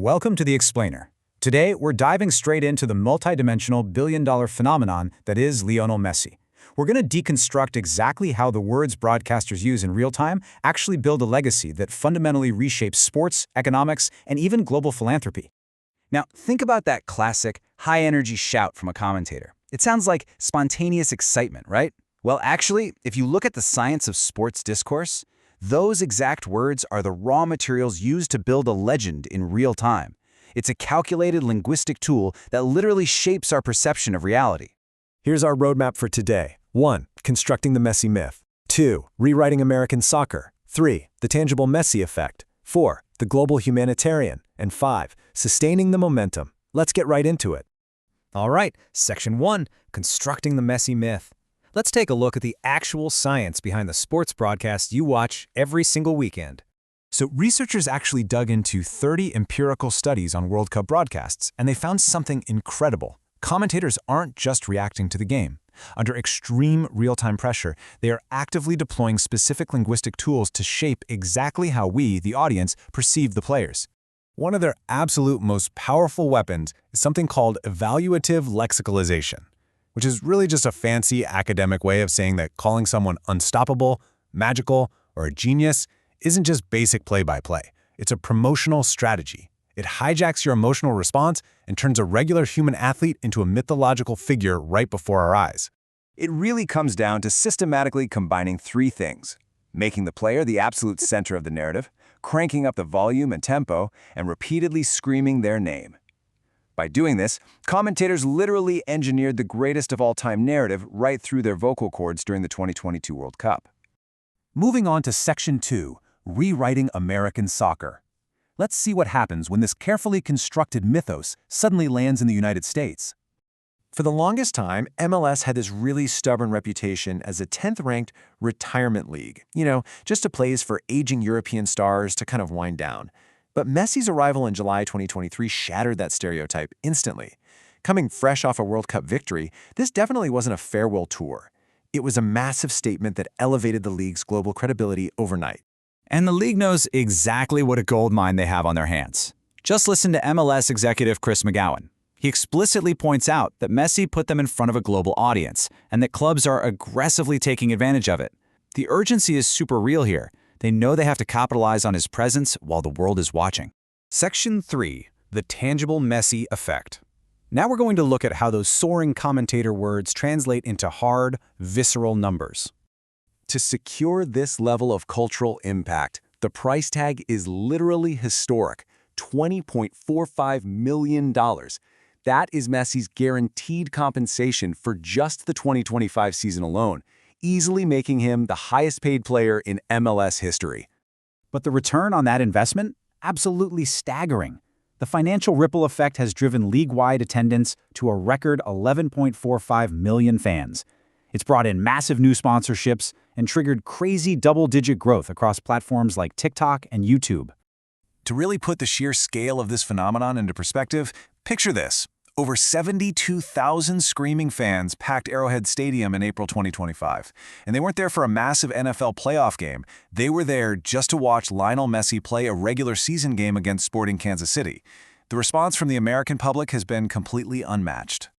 Welcome to The Explainer. Today, we're diving straight into the multidimensional billion-dollar phenomenon that is Lionel Messi. We're going to deconstruct exactly how the words broadcasters use in real time actually build a legacy that fundamentally reshapes sports, economics, and even global philanthropy. Now, think about that classic, high-energy shout from a commentator. It sounds like spontaneous excitement, right? Well, actually, if you look at the science of sports discourse, those exact words are the raw materials used to build a legend in real time. It's a calculated linguistic tool that literally shapes our perception of reality. Here's our roadmap for today. 1. Constructing the Messi myth. 2. Rewriting American soccer. 3. The tangible Messi effect. 4. The global humanitarian. And 5. Sustaining the momentum. Let's get right into it. All right, Section 1, Constructing the Messi myth. Let's take a look at the actual science behind the sports broadcasts you watch every single weekend. So researchers actually dug into 30 empirical studies on World Cup broadcasts, and they found something incredible. Commentators aren't just reacting to the game. Under extreme real-time pressure, they are actively deploying specific linguistic tools to shape exactly how we, the audience, perceive the players. One of their absolute most powerful weapons is something called evaluative lexicalization, which is really just a fancy academic way of saying that calling someone unstoppable, magical, or a genius isn't just basic play-by-play. It's a promotional strategy. It hijacks your emotional response and turns a regular human athlete into a mythological figure right before our eyes. It really comes down to systematically combining three things: making the player the absolute center of the narrative, cranking up the volume and tempo, and repeatedly screaming their name. By doing this, commentators literally engineered the greatest of all-time narrative right through their vocal cords during the 2022 World Cup. Moving on to Section 2, Rewriting American Soccer. Let's see what happens when this carefully constructed mythos suddenly lands in the United States. For the longest time, MLS had this really stubborn reputation as a 10th-ranked retirement league. Just a place for aging European stars to kind of wind down. But Messi's arrival in July 2023 shattered that stereotype instantly. Coming fresh off a World Cup victory, this definitely wasn't a farewell tour. It was a massive statement that elevated the league's global credibility overnight. And the league knows exactly what a gold mine they have on their hands. Just listen to MLS executive Chris McGowan. He explicitly points out that Messi put them in front of a global audience, and that clubs are aggressively taking advantage of it. The urgency is super real here. They know they have to capitalize on his presence while the world is watching. Section 3, The Tangible Messi Effect. Now we're going to look at how those soaring commentator words translate into hard, visceral numbers. To secure this level of cultural impact, the price tag is literally historic: $20.45 million. That is Messi's guaranteed compensation for just the 2025 season alone, easily making him the highest-paid player in MLS history. But the return on that investment? Absolutely staggering. The financial ripple effect has driven league-wide attendance to a record 11.45 million fans. It's brought in massive new sponsorships and triggered crazy double-digit growth across platforms like TikTok and YouTube. To really put the sheer scale of this phenomenon into perspective, picture this. Over 72,000 screaming fans packed Arrowhead Stadium in April 2025. And they weren't there for a massive NFL playoff game. They were there just to watch Lionel Messi play a regular season game against Sporting Kansas City. The response from the American public has been completely unmatched.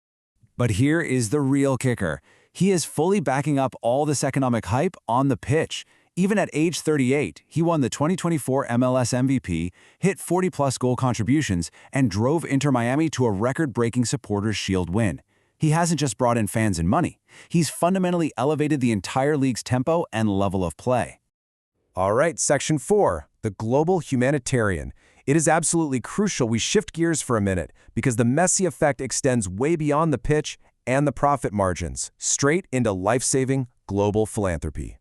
But here is the real kicker. He is fully backing up all this economic hype on the pitch. Even at age 38, he won the 2024 MLS MVP, hit 40-plus goal contributions, and drove Inter Miami to a record-breaking Supporters' Shield win. He hasn't just brought in fans and money. He's fundamentally elevated the entire league's tempo and level of play. All right, Section 4, the global humanitarian. It is absolutely crucial we shift gears for a minute because the Messi effect extends way beyond the pitch and the profit margins, straight into life-saving global philanthropy.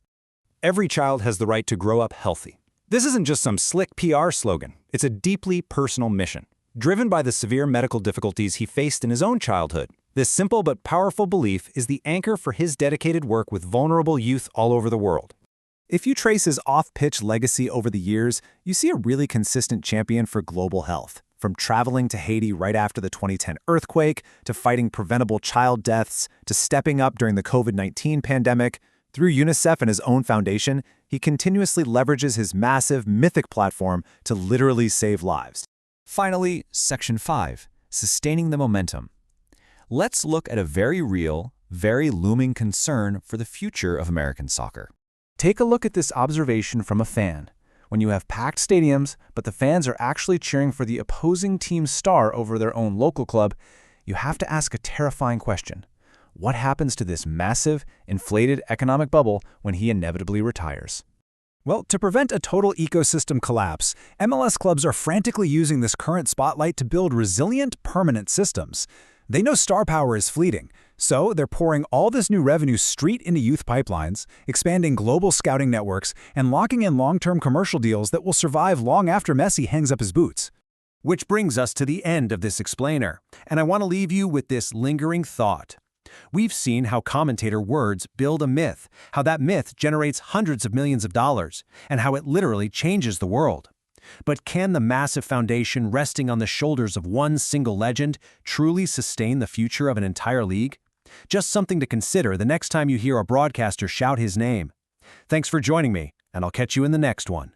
Every child has the right to grow up healthy. This isn't just some slick PR slogan. It's a deeply personal mission. Driven by the severe medical difficulties he faced in his own childhood, this simple but powerful belief is the anchor for his dedicated work with vulnerable youth all over the world. If you trace his off-pitch legacy over the years, you see a really consistent champion for global health. From traveling to Haiti right after the 2010 earthquake, to fighting preventable child deaths, to stepping up during the COVID-19 pandemic, through UNICEF and his own foundation, he continuously leverages his massive, mythic platform to literally save lives. Finally, Section 5, Sustaining the Momentum. Let's look at a very real, very looming concern for the future of American soccer. Take a look at this observation from a fan. When you have packed stadiums, but the fans are actually cheering for the opposing team's star over their own local club, you have to ask a terrifying question. What happens to this massive, inflated economic bubble when he inevitably retires? Well, to prevent a total ecosystem collapse, MLS clubs are frantically using this current spotlight to build resilient, permanent systems. They know star power is fleeting, so they're pouring all this new revenue straight into youth pipelines, expanding global scouting networks, and locking in long-term commercial deals that will survive long after Messi hangs up his boots. Which brings us to the end of this explainer, and I want to leave you with this lingering thought. We've seen how commentator words build a myth, how that myth generates hundreds of millions of dollars, and how it literally changes the world. But can the massive foundation resting on the shoulders of one single legend truly sustain the future of an entire league? Just something to consider the next time you hear a broadcaster shout his name. Thanks for joining me, and I'll catch you in the next one.